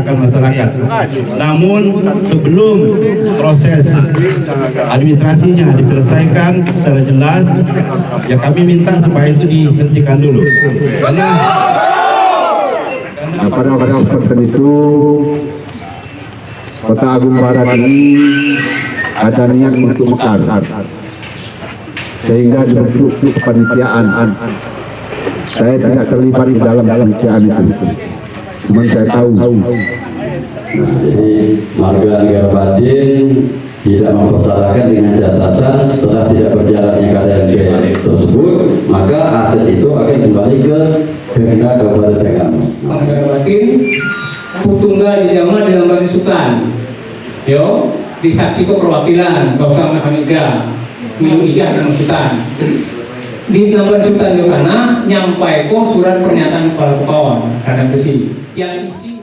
menyejahterakan masyarakat. Namun sebelum proses administrasinya diselesaikan secara jelas, ya kami minta supaya itu dihentikan dulu. Karena pada kesempatan itu Kota Agung Barat ini ada niat untuk mekar, sehingga dibentuk kepanitiaan. Saya tidak terlibat di dalam kepanitiaan itu, cuma saya tahu. Jadi warga negara Batin tidak mempersalahkan dengan catatan setelah tidak berjalannya KDMP tersebut, maka aset itu akan kembali ke Pemda Kabupaten Tenggamus. Negara Batin tunggal di zaman dengan Bani Sultan, yo disaksi ke perwakilan Kausang Hamiga minum ijazah dengan Sultan. Di zaman Sultan Yogyakarta nyampai kok surat pernyataan kepala pekon kandang besi yang isi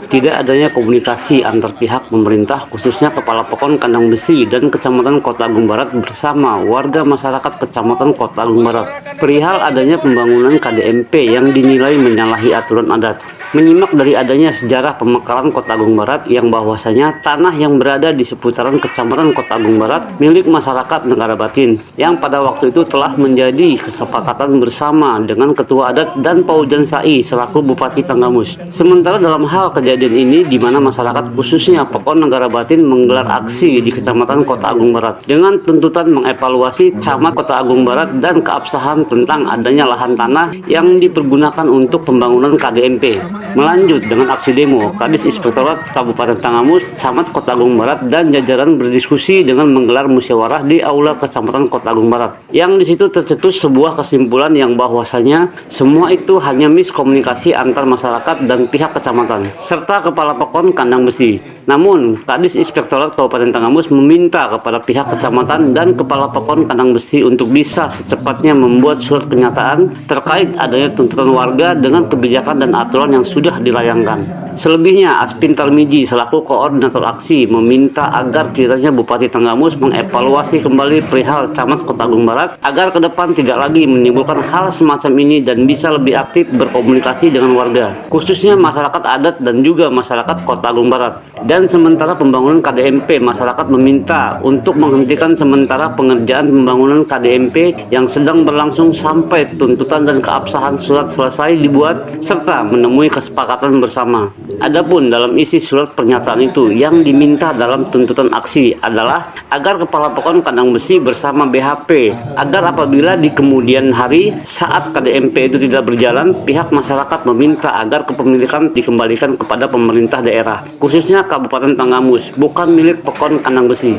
tidak adanya komunikasi antar pihak pemerintah, khususnya Kepala Pekon Kandang Besi dan Kecamatan Kota Agung Barat bersama warga masyarakat Kecamatan Kota Agung Barat perihal adanya pembangunan KDMP yang dinilai menyalahi aturan adat. Menyimak dari adanya sejarah pemekaran Kota Agung Barat yang bahwasanya tanah yang berada di seputaran Kecamatan Kota Agung Barat milik masyarakat Negara Batin yang pada waktu itu telah menjadi kesepakatan bersama dengan Ketua Adat dan Paujan Sai selaku Bupati Tenggamus. Sementara dalam hal kejadian ini di mana masyarakat khususnya Pekon Negara Batin menggelar aksi di Kecamatan Kota Agung Barat dengan tuntutan mengevaluasi Camat Kota Agung Barat dan keabsahan tentang adanya lahan tanah yang dipergunakan untuk pembangunan KDMP. Melanjut dengan aksi demo, Kadis Inspektorat Kabupaten Tenggamus, Camat Kota Agung Barat dan jajaran berdiskusi dengan menggelar musyawarah di Aula Kecamatan Kota Agung Barat. Yang di situ tercetus sebuah kesimpulan yang bahwasanya semua itu hanya miskomunikasi antar masyarakat dan pihak kecamatan serta Kepala Pekon Kandang Besi. Namun, Kadis Inspektorat Kabupaten Tenggamus meminta kepada pihak kecamatan dan Kepala Pekon Kandang Besi untuk bisa secepatnya membuat surat pernyataan terkait adanya tuntutan warga dengan kebijakan dan aturan yang sudah dilayangkan. Selebihnya, Aspin Tarmiji selaku koordinator aksi meminta agar kiranya Bupati Tenggamus mengevaluasi kembali perihal Camat Kota Agung Barat agar ke depan tidak lagi menimbulkan hal semacam ini dan bisa lebih aktif berkomunikasi dengan warga, khususnya masyarakat adat dan juga masyarakat Kota Agung Barat. Dan sementara pembangunan KDMP, masyarakat meminta untuk menghentikan sementara pengerjaan pembangunan KDMP yang sedang berlangsung sampai tuntutan dan keabsahan surat selesai dibuat serta menemui kesepakatan bersama. Adapun dalam isi surat pernyataan itu yang diminta dalam tuntutan aksi adalah agar Kepala Pekon Kandang Besi bersama BHP agar apabila di kemudian hari saat KDMP itu tidak berjalan, pihak masyarakat meminta agar kepemilikan dikembalikan kepada pemerintah daerah, khususnya Kabupaten Tenggamus, bukan milik Pekon Kandang Besi.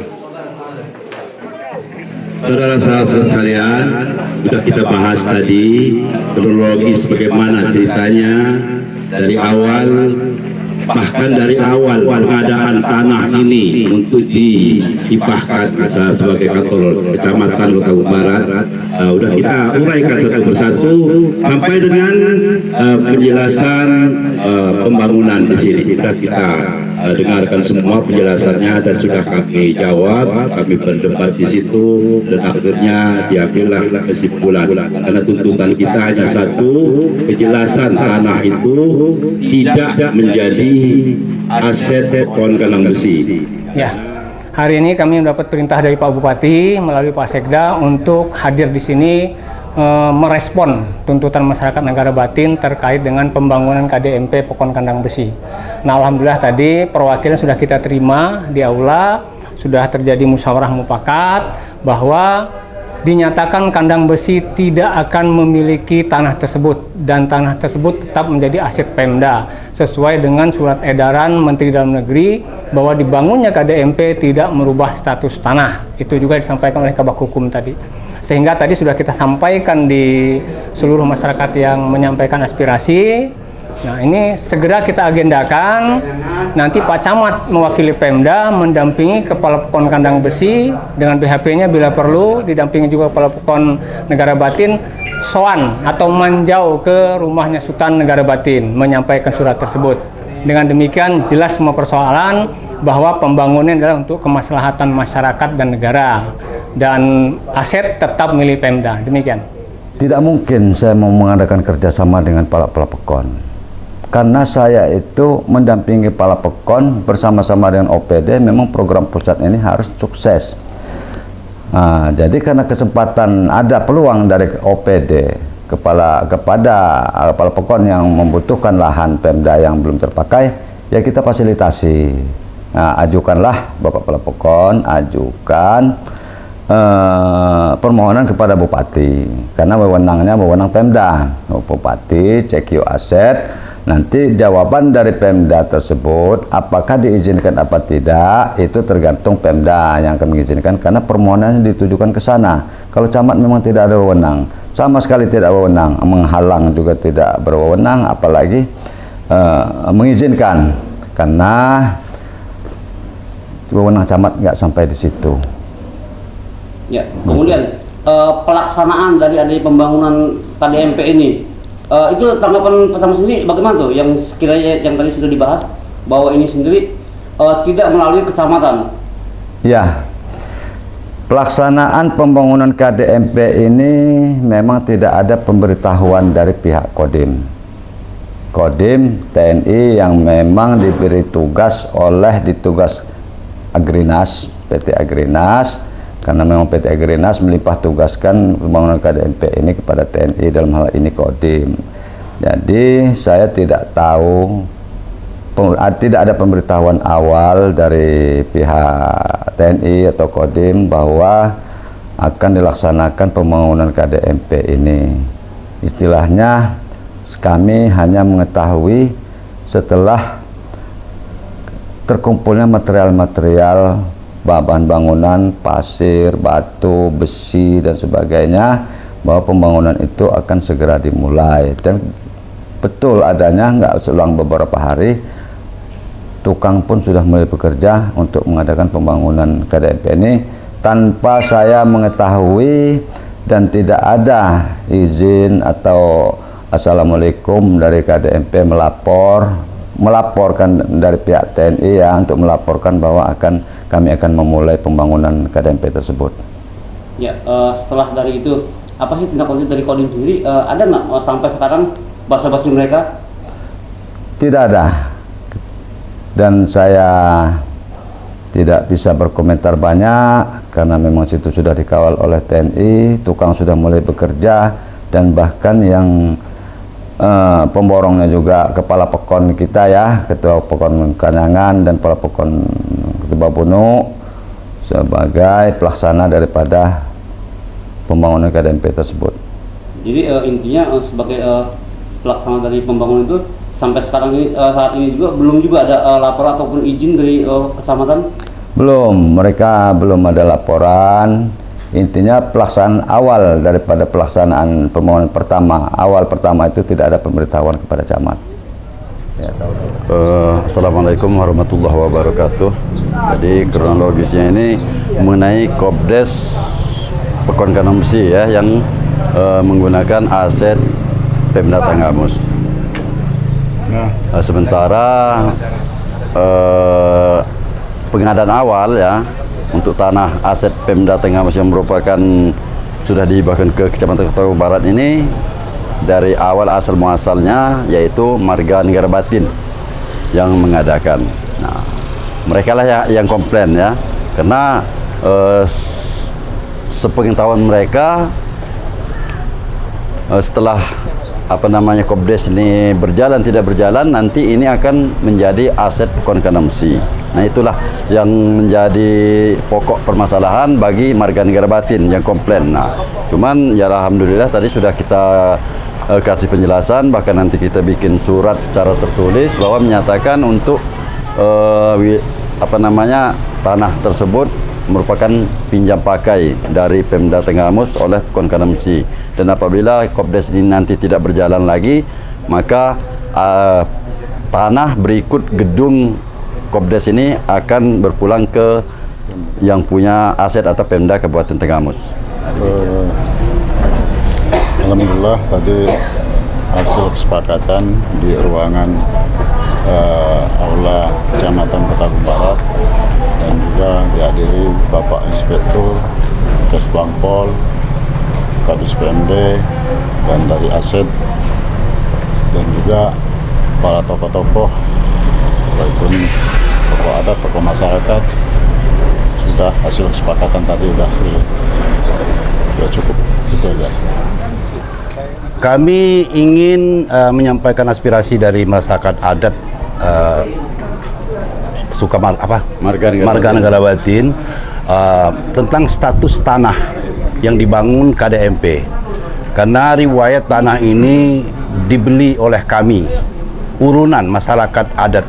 Saudara-saudara sekalian, sudah kita bahas tadi kronologis bagaimana ceritanya dari awal, bahkan dari awal pengadaan tanah ini untuk dihibahkan sebagai kantor Kecamatan Kota Agung Barat. Sudah kita uraikan satu persatu sampai dengan penjelasan pembangunan di sini. Kita dengarkan semua penjelasannya dan sudah kami jawab, kami berdebat di situ dan akhirnya diambillah kesimpulan. Karena tuntutan kita hanya satu, kejelasan tanah itu tidak menjadi aset Pekon Kandang Besi. ya. Hari ini kami mendapat perintah dari Pak Bupati melalui Pak Sekda untuk hadir di sini merespon tuntutan masyarakat Negara Batin terkait dengan pembangunan KDMP Pekon Kandang Besi. Nah, alhamdulillah tadi perwakilan sudah kita terima di aula, sudah terjadi musyawarah mufakat bahwa dinyatakan Kandang Besi tidak akan memiliki tanah tersebut dan tanah tersebut tetap menjadi aset Pemda sesuai dengan surat edaran Menteri Dalam Negeri bahwa dibangunnya KDMP tidak merubah status tanah. Itu juga disampaikan oleh Kabak Hukum tadi. Sehingga tadi sudah kita sampaikan di seluruh masyarakat yang menyampaikan aspirasi. Nah, ini segera kita agendakan. Nanti Pak Camat mewakili Pemda mendampingi Kepala Pekon Kandang Besi dengan BHP-nya bila perlu, didampingi juga Kepala Pekon Negara Batin soan atau manjau ke rumahnya Sultan Negara Batin menyampaikan surat tersebut. Dengan demikian jelas semua persoalan bahwa pembangunan adalah untuk kemaslahatan masyarakat dan negara dan aset tetap milik Pemda. Demikian. Tidak mungkin saya mau mengadakan kerjasama dengan Kepala Pekon. karena saya itu mendampingi Kepala Pekon bersama-sama dengan OPD, memang program pusat ini harus sukses. Nah, jadi karena kesempatan ada peluang dari OPD kepada Kepala Pekon yang membutuhkan lahan Pemda yang belum terpakai, ya kita fasilitasi. Nah, ajukanlah Bapak Kepala Pekon, ajukan permohonan kepada Bupati, karena wewenangnya wewenang Pemda. Bupati cek aset, nanti jawaban dari Pemda tersebut apakah diizinkan apa tidak itu tergantung Pemda yang akan mengizinkan, karena permohonannya ditujukan ke sana. Kalau camat memang tidak ada wewenang, sama sekali tidak wewenang, menghalang juga tidak berwewenang, apalagi mengizinkan, karena wewenang camat nggak sampai di situ. Ya, kemudian pelaksanaan dari adanya pembangunan KDMP ini, itu tanggapan pertama sendiri bagaimana tuh? Yang sekiranya yang tadi sudah dibahas bahwa ini sendiri tidak melalui kecamatan. Ya, pelaksanaan pembangunan KDMP ini memang tidak ada pemberitahuan dari pihak Kodim. Kodim TNI yang memang diberi tugas oleh ditugas Agrinas, PT Agrinas, karena memang PT Agrinas melimpah tugaskan pembangunan KDMP ini kepada TNI, dalam hal ini Kodim. Jadi saya tidak tahu, tidak ada pemberitahuan awal dari pihak TNI atau Kodim bahwa akan dilaksanakan pembangunan KDMP ini. Istilahnya kami hanya mengetahui setelah terkumpulnya material-material bahan bangunan, pasir, batu, besi, dan sebagainya, bahwa pembangunan itu akan segera dimulai. Dan betul adanya, nggak selang beberapa hari, tukang pun sudah mulai bekerja untuk mengadakan pembangunan KDMP ini tanpa saya mengetahui, dan tidak ada izin atau assalamualaikum dari KDMP melaporkan dari pihak TNI ya, untuk melaporkan bahwa kami akan memulai pembangunan KDMP tersebut. Ya, setelah dari itu apa sih tindak lanjut dari Kodim sendiri? Ada nggak sampai sekarang basa-basi mereka? Tidak ada, dan saya tidak bisa berkomentar banyak karena memang situ sudah dikawal oleh TNI, tukang sudah mulai bekerja, dan bahkan yang pemborongnya juga Kepala Pekon kita ya, Ketua Pekon Kanyangan dan Kepala Pekon Babunu sebagai pelaksana daripada pembangunan KDMP tersebut. Jadi intinya sebagai pelaksana dari pembangunan itu sampai sekarang ini, saat ini juga belum ada laporan ataupun izin dari kecamatan? Belum, mereka belum ada laporan. Intinya pelaksanaan awal daripada pelaksanaan pembangunan awal pertama itu tidak ada pemberitahuan kepada camat. Ya, Assalamualaikum warahmatullahi wabarakatuh. Jadi kronologisnya ini mengenai Kopdes Pekon Kanang Besi ya, yang menggunakan aset Pemda Tenggamus. Sementara pengadaan awal ya untuk tanah aset Pemda Tenggamus yang merupakan sudah dihibahkan ke Kecamatan Kota Barat ini, dari awal asal muasalnya yaitu Marga Negara Batin yang mengadakan. Nah, mereka lah yang komplain ya, karena sepengetahuan mereka setelah Kopdes ini tidak berjalan, nanti ini akan menjadi aset Pekon Kanang Besi. Nah, itulah yang menjadi pokok permasalahan bagi Marga Negara Batin yang komplain. Nah, cuman ya alhamdulillah tadi sudah kita kasih penjelasan, bahkan nanti kita bikin surat secara tertulis bahwa menyatakan untuk tanah tersebut merupakan pinjam pakai dari Pemda Tenggamus oleh Pekon Kanang Besi, dan apabila Kopdes ini nanti tidak berjalan lagi, maka tanah berikut gedung Kopdes ini akan berpulang ke yang punya aset atau Pemda Kabupaten Tenggamus. Alhamdulillah tadi hasil kesepakatan di ruangan aula Kecamatan Kota Barat, dan juga dihadiri Bapak Inspektur Kesbangpol, Kadis PMD, dan dari Aset, dan juga para tokoh-tokoh, walaupun tokoh adat, tokoh masyarakat, sudah hasil kesepakatan tadi sudah cukup, itu aja. Kami ingin menyampaikan aspirasi dari masyarakat adat Marga Negara Batin tentang status tanah yang dibangun KDMP, karena riwayat tanah ini dibeli oleh kami, urunan masyarakat adat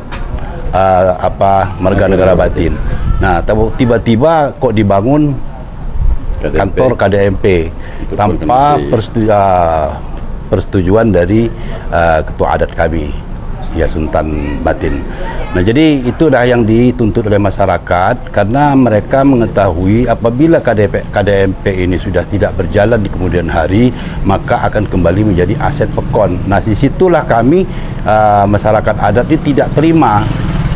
Marga Negara Batin. Nah, tiba-tiba kok dibangun kantor KDMP tanpa persetujuan dari ketua adat kami, ya Sultan Batin. Nah, jadi itulah yang dituntut oleh masyarakat, karena mereka mengetahui apabila KDMP ini sudah tidak berjalan di kemudian hari, maka akan kembali menjadi aset Pekon. Nah, disitulah kami masyarakat adat ini tidak terima,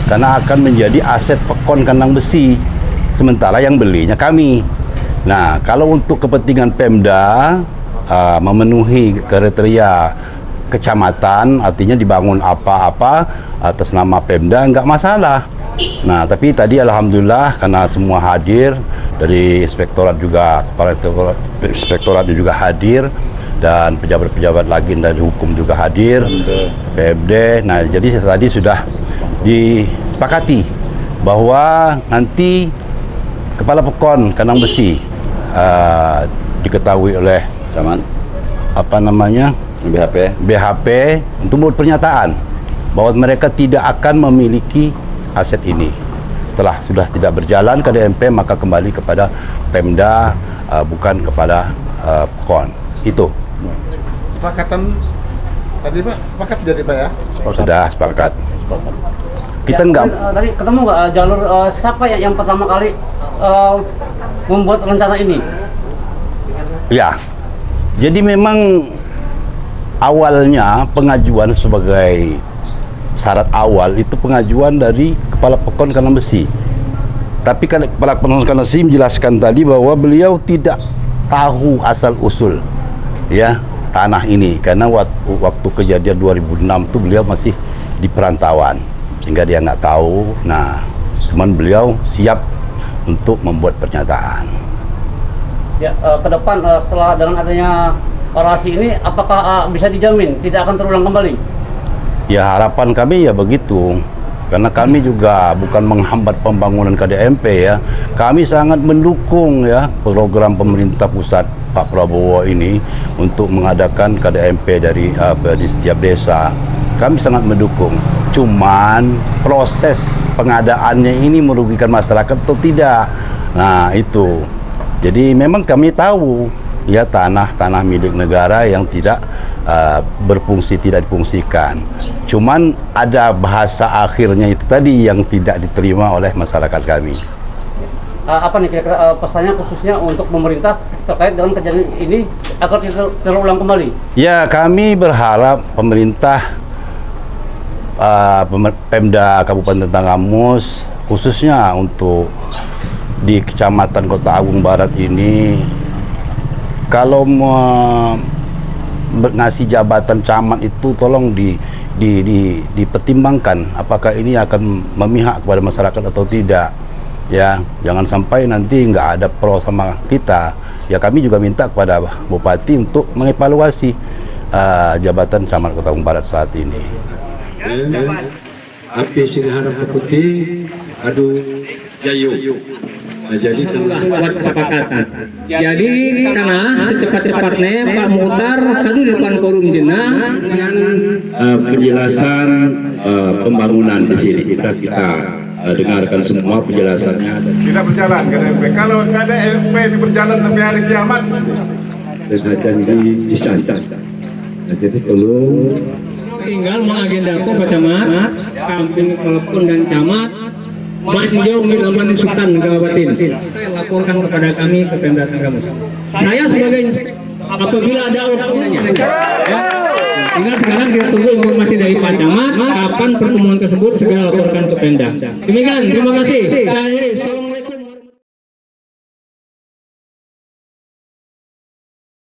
karena akan menjadi aset Pekon Kandang Besi, sementara yang belinya kami. Nah, kalau untuk kepentingan Pemda memenuhi kriteria kecamatan, artinya dibangun apa-apa atas nama Pemda, enggak masalah. Nah, tapi tadi alhamdulillah karena semua hadir, dari inspektorat juga, para inspektorat juga hadir, dan pejabat-pejabat lagi dari hukum juga hadir, PMD. Nah, jadi tadi sudah disepakati bahwa nanti Kepala Pekon Kandang Besi diketahui oleh BHP untuk membuat pernyataan bahwa mereka tidak akan memiliki aset ini. Setelah sudah tidak berjalan KDMP, maka kembali kepada Pemda, bukan kepada Pekon. Itu sepakatan tadi Pak, sepakat jadi Pak ya? Sudah sepakat. Kita enggak tadi ketemu nggak jalur siapa yang pertama kali membuat rencana ini? Ya, jadi memang awalnya pengajuan sebagai syarat awal itu pengajuan dari Kepala Pekon Kandang Besi. Tapi Kepala Pekon Kandang Besi menjelaskan tadi bahwa beliau tidak tahu asal usul ya tanah ini, karena waktu kejadian 2006 itu beliau masih di perantauan, sehingga dia nggak tahu. Nah, cuman beliau siap untuk membuat pernyataan. Ya, ke depan setelah dengan adanya orasi ini, apakah bisa dijamin tidak akan terulang kembali? Ya, harapan kami ya begitu, karena kami juga bukan menghambat pembangunan KDMP ya. Kami sangat mendukung ya program pemerintah pusat Pak Prabowo ini untuk mengadakan KDMP di setiap desa. Kami sangat mendukung. Cuman proses pengadaannya ini merugikan masyarakat atau tidak? Nah, itu. Jadi memang kami tahu ya tanah milik negara yang tidak berfungsi, tidak difungsikan. Cuman ada bahasa akhirnya itu tadi yang tidak diterima oleh masyarakat kami. Apa nih kira-kira pesannya khususnya untuk pemerintah terkait dengan kejadian ini agar tidak terulang kembali? Ya, kami berharap pemerintah Pemda Kabupaten Tanggamus, khususnya untuk di Kecamatan Kota Agung Barat ini, kalau ngasih jabatan camat itu tolong dipertimbangkan apakah ini akan memihak kepada masyarakat atau tidak ya. Jangan sampai nanti nggak ada pro sama kita ya. Kami juga minta kepada Bupati untuk mengevaluasi jabatan camat Kota Agung Barat saat ini. Api Sinaharap Putih, aduh Yayu. Nah, jadi buat kesepakatan. Jadi karena secepat-cepatnya Pak Muhtar satu depan forum jenah dengan penjelasan pembangunan di sini kita dengarkan semua penjelasannya. Tidak berjalan KDMP. Kalau KDMP ini berjalan sampai hari kiamat, dan di sana. Nah, jadi tolong tinggal mengagendakan Pak Camat, Kampung Telepon dan Camat Manjau Milaman Sultan Kabupaten. Saya laporkan kepada kami ke Pemda Tanggamus. Saya sebagai inspektor, apabila ada orangnya, ya, tinggal sekarang kita tunggu informasi dari Pak Camat kapan pertemuan tersebut, segera laporkan ke Pemda. Demikian, terima kasih.